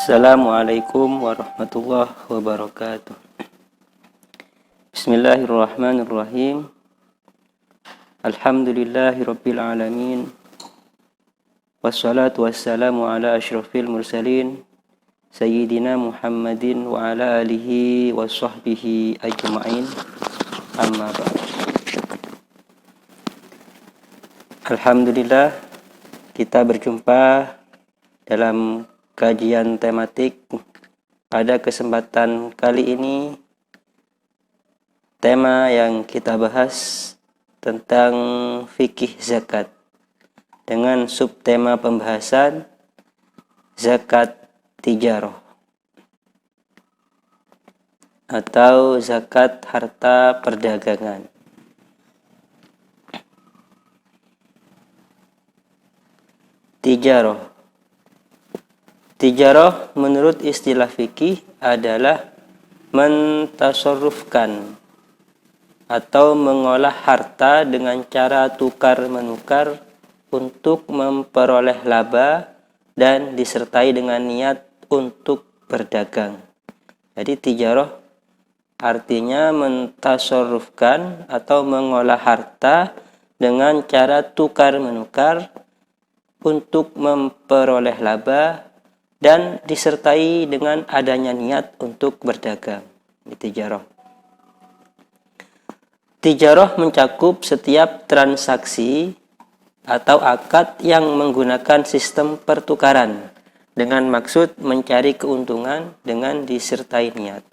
Assalamualaikum warahmatullahi wabarakatuh. Bismillahirrahmanirrahim. Alhamdulillahirabbil alamin. Wassalatu wassalamu ala asyrafil mursalin sayyidina Muhammadin wa ala alihi wa sahbihi ajma'in. Amma ba'd. Alhamdulillah, kita berjumpa dalam kajian tematik. Pada kesempatan kali ini, tema yang kita bahas tentang fikih zakat dengan subtema pembahasan zakat tijarah atau zakat harta perdagangan. Tijarah menurut istilah fikih adalah mentasarrufkan atau mengolah harta dengan cara tukar-menukar untuk memperoleh laba dan disertai dengan niat untuk berdagang. Jadi tijarah artinya mentasarrufkan atau mengolah harta dengan cara tukar-menukar untuk memperoleh laba dan disertai dengan adanya niat untuk berdagang. Tijarah. Tijarah mencakup setiap transaksi atau akad yang menggunakan sistem pertukaran dengan maksud mencari keuntungan dengan disertai niat.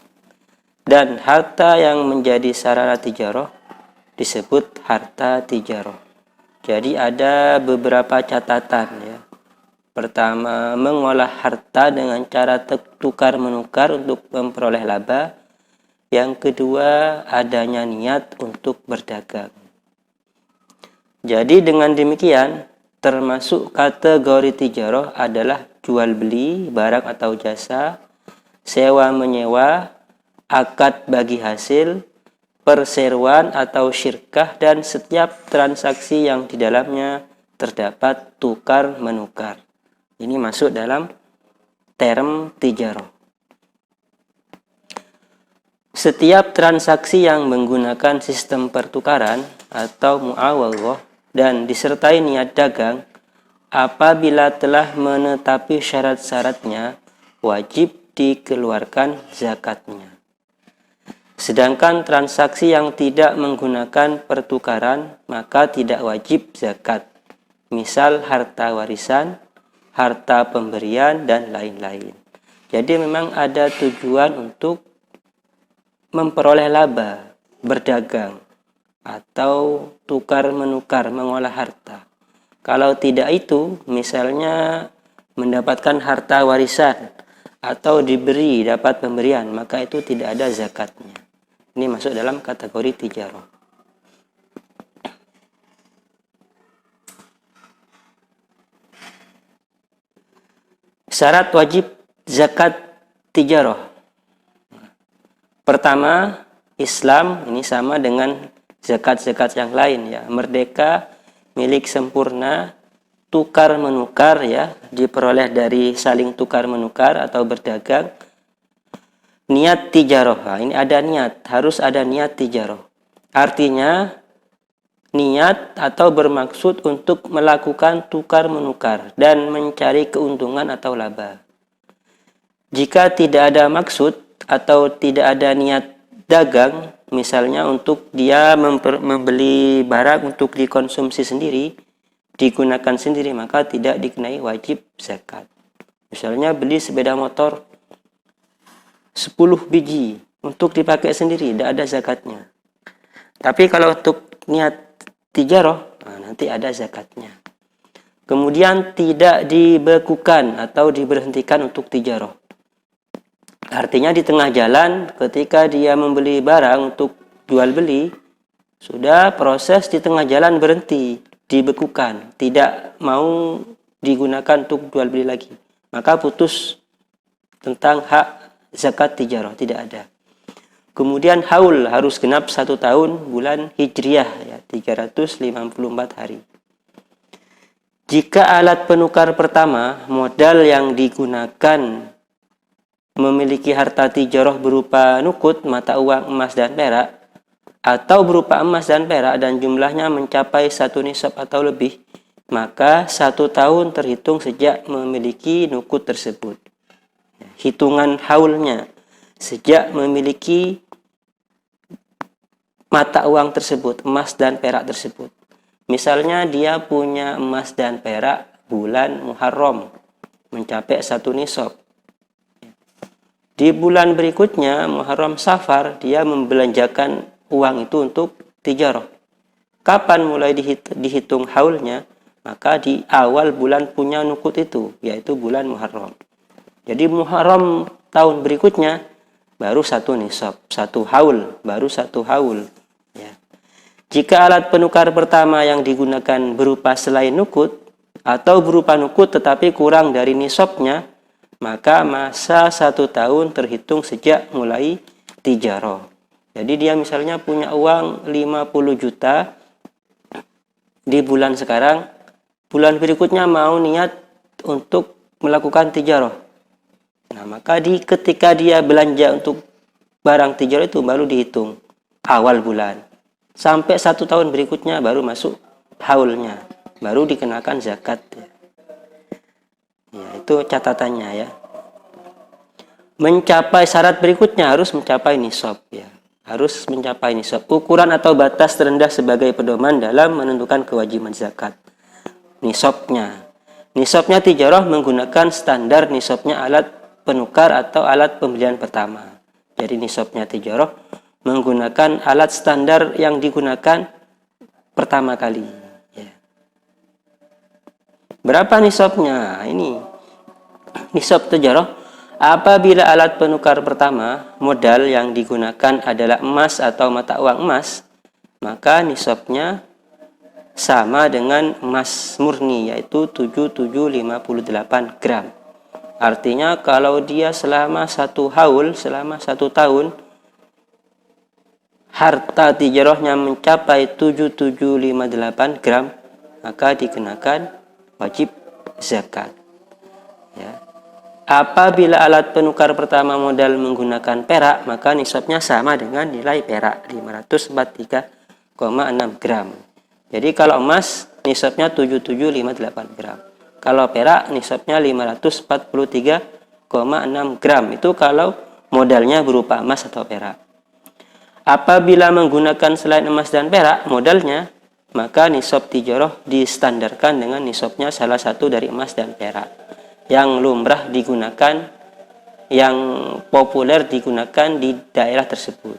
Dan harta yang menjadi sarana tijarah disebut harta tijarah. Jadi ada beberapa catatan ya. Pertama, mengolah harta dengan cara tukar-menukar untuk memperoleh laba. Yang kedua, adanya niat untuk berdagang. Jadi dengan demikian, termasuk kategori tijarah adalah jual beli barang atau jasa, sewa menyewa, akad bagi hasil, perseroan atau syirkah, dan setiap transaksi yang di dalamnya terdapat tukar-menukar. Ini masuk dalam term tijarah. Setiap transaksi yang menggunakan sistem pertukaran atau muawalah dan disertai niat dagang, apabila telah menetapi syarat-syaratnya, wajib dikeluarkan zakatnya. Sedangkan transaksi yang tidak menggunakan pertukaran, maka tidak wajib zakat. Misal harta warisan, harta pemberian, dan lain-lain. Jadi memang ada tujuan untuk memperoleh laba, berdagang, atau tukar-menukar, mengolah harta. Kalau tidak itu, misalnya mendapatkan harta warisan, atau diberi, dapat pemberian, maka itu tidak ada zakatnya. Ini masuk dalam kategori tijarah. Syarat wajib zakat tijarah. Pertama, Islam, ini sama dengan zakat-zakat yang lain ya. Merdeka, milik sempurna, tukar-menukar ya, diperoleh dari saling tukar-menukar atau berdagang. Niat tijarah. Nah, ini ada niat, harus ada niat tijarah. Artinya niat atau bermaksud untuk melakukan tukar-menukar dan mencari keuntungan atau laba. Jika tidak ada maksud atau tidak ada niat dagang, misalnya untuk dia membeli barang untuk dikonsumsi sendiri, digunakan sendiri, maka tidak dikenai wajib zakat. Misalnya beli sepeda motor 10 biji untuk dipakai sendiri, tidak ada zakatnya. Tapi kalau untuk niat tijarah, nanti ada zakatnya. Kemudian tidak dibekukan atau diberhentikan untuk tijarah. Artinya di tengah jalan ketika dia membeli barang untuk jual beli, sudah proses di tengah jalan berhenti, dibekukan, tidak mau digunakan untuk jual beli lagi. Maka putus tentang hak zakat tijarah, tidak ada. Kemudian haul harus genap 1 tahun bulan Hijriah ya, 354 hari. Jika alat penukar pertama, modal yang digunakan memiliki harta tijarah berupa nukut, mata uang emas dan perak, atau berupa emas dan perak dan jumlahnya mencapai 1 nisab atau lebih, maka 1 tahun terhitung sejak memiliki nukut tersebut. Hitungan haulnya sejak memiliki mata uang tersebut, emas dan perak tersebut. Misalnya dia punya emas dan perak bulan Muharram mencapai 1 nisab. Di bulan berikutnya, Muharram Safar, dia membelanjakan uang itu untuk tijarah. Kapan mulai dihitung haulnya? Maka di awal bulan punya nukut itu, yaitu bulan Muharram. Jadi Muharram tahun berikutnya baru 1 nisab, 1 haul, baru 1 haul. Ya. Jika alat penukar pertama yang digunakan berupa selain nukut atau berupa nukut tetapi kurang dari nisabnya, maka masa 1 tahun terhitung sejak mulai tijarah. Jadi dia misalnya punya uang 50 juta di bulan sekarang, bulan berikutnya mau niat untuk melakukan tijarah. Nah, maka ketika dia belanja untuk barang tijarah itu baru dihitung awal bulan. Sampai 1 tahun berikutnya baru masuk haulnya, baru dikenakan zakat. Ya, itu catatannya ya. Mencapai syarat berikutnya harus mencapai nisab ya. Harus mencapai nisab. Ukuran atau batas terendah sebagai pedoman dalam menentukan kewajiban zakat. Nisabnya. Nisabnya tijarah menggunakan standar nisabnya alat penukar atau alat pembelian pertama. Jadi nisabnya tijarah menggunakan alat standar yang digunakan pertama kali. Ya. Berapa nisabnya? Ini nisab tijarah apabila alat penukar pertama modal yang digunakan adalah emas atau mata uang emas, maka nisabnya sama dengan emas murni, yaitu 7758 gram. Artinya kalau dia selama 1 haul, selama 1 tahun, harta tijarahnya mencapai 7758 gram, maka dikenakan wajib zakat. Ya. Apabila alat penukar pertama modal menggunakan perak, maka nisabnya sama dengan nilai perak 543,6 gram. Jadi kalau emas nisabnya 7758 gram. Kalau perak nisabnya 543,6 gram. Itu kalau modalnya berupa emas atau perak. Apabila menggunakan selain emas dan perak modalnya, maka nisab tijarah distandarkan dengan nisabnya salah satu dari emas dan perak. Yang lumrah digunakan, yang populer digunakan di daerah tersebut.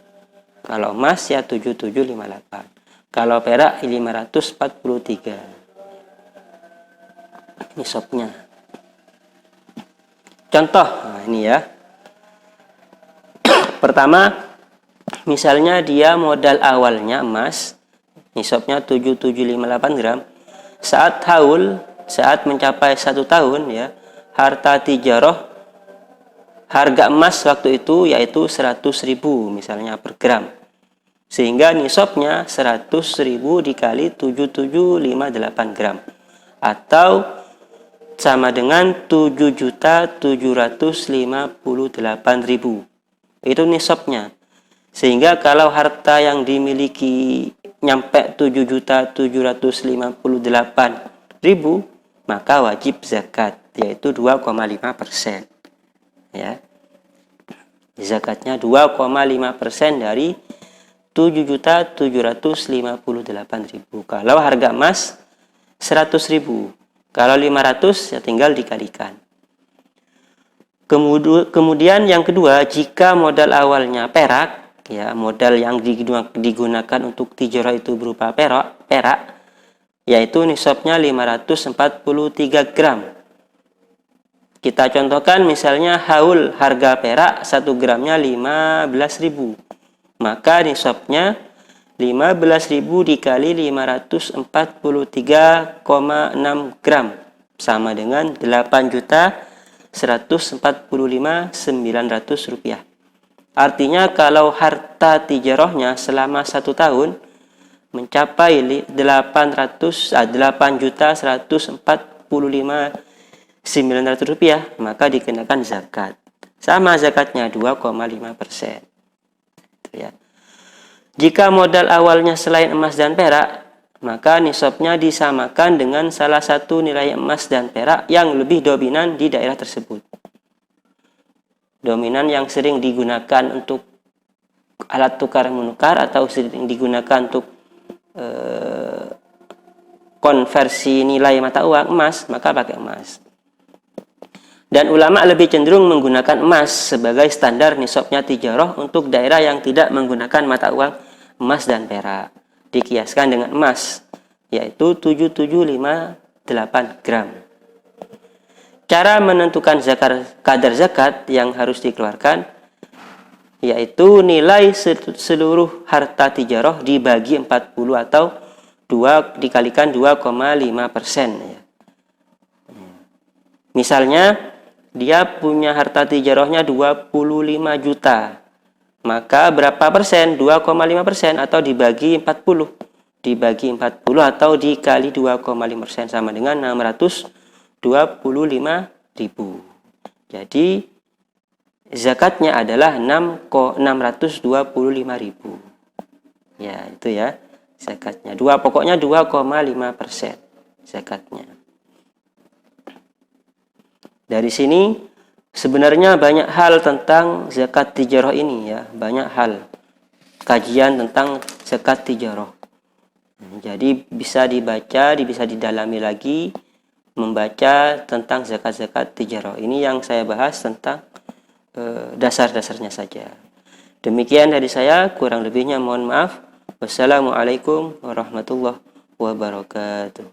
Kalau emas ya 7758. Kalau perak 543 nisabnya. Contoh, nah ini ya. Pertama, misalnya dia modal awalnya emas, nisabnya 7758 gram. Saat haul, saat mencapai 1 tahun ya, harta tijarah harga emas waktu itu yaitu 100.000 misalnya per gram. Sehingga nisabnya 100.000 dikali 7758 gram. Atau sama dengan 7.758.000. Itu nisabnya. Sehingga kalau harta yang dimiliki nyampe 7.758.000, maka wajib zakat, yaitu 2,5%. Ya. Zakatnya 2,5% dari 7.758.000. Kalau harga emas 100.000. Kalau 500 ya tinggal dikalikan. Kemudian yang kedua, jika modal awalnya perak, ya modal yang digunakan untuk tijarah itu berupa perak, yaitu nisabnya 543 gram. Kita contohkan misalnya haul harga perak 1 gramnya 15.000. Maka nisabnya 15.000 dikali 543,6 gram sama dengan 8.145.900 rupiah. Artinya kalau harta tijarahnya selama 1 tahun mencapai 8.145.900 rupiah, maka dikenakan zakat. sama zakatnya 2,5%. Ya. Jika modal awalnya selain emas dan perak, maka nisabnya disamakan dengan salah satu nilai emas dan perak yang lebih dominan di daerah tersebut. Dominan yang sering digunakan untuk alat tukar menukar atau sering digunakan untuk konversi nilai mata uang emas, maka pakai emas. Dan ulama lebih cenderung menggunakan emas sebagai standar nisabnya tijarah untuk daerah yang tidak menggunakan mata uang emas dan perak. Dikiaskan dengan emas, yaitu 7758 gram. Cara menentukan kadar zakat yang harus dikeluarkan, yaitu nilai seluruh harta tijarah dibagi 40 atau 2 dikalikan 2,5%. Misalnya, dia punya harta tijarahnya 25 juta. Maka berapa persen? 2,5% atau dibagi 40. Dibagi 40 atau dikali 2,5% sama dengan 625.000. Jadi, zakatnya adalah 625.000. Ya, itu ya. Zakatnya pokoknya 2,5% zakatnya. Dari sini sebenarnya banyak hal tentang zakat tijarah ini ya, banyak hal kajian tentang zakat tijarah. Jadi bisa dibaca, bisa didalami lagi, membaca tentang zakat-zakat tijarah. Ini yang saya bahas tentang dasar-dasarnya saja. Demikian dari saya, kurang lebihnya mohon maaf. Wassalamualaikum warahmatullahi wabarakatuh.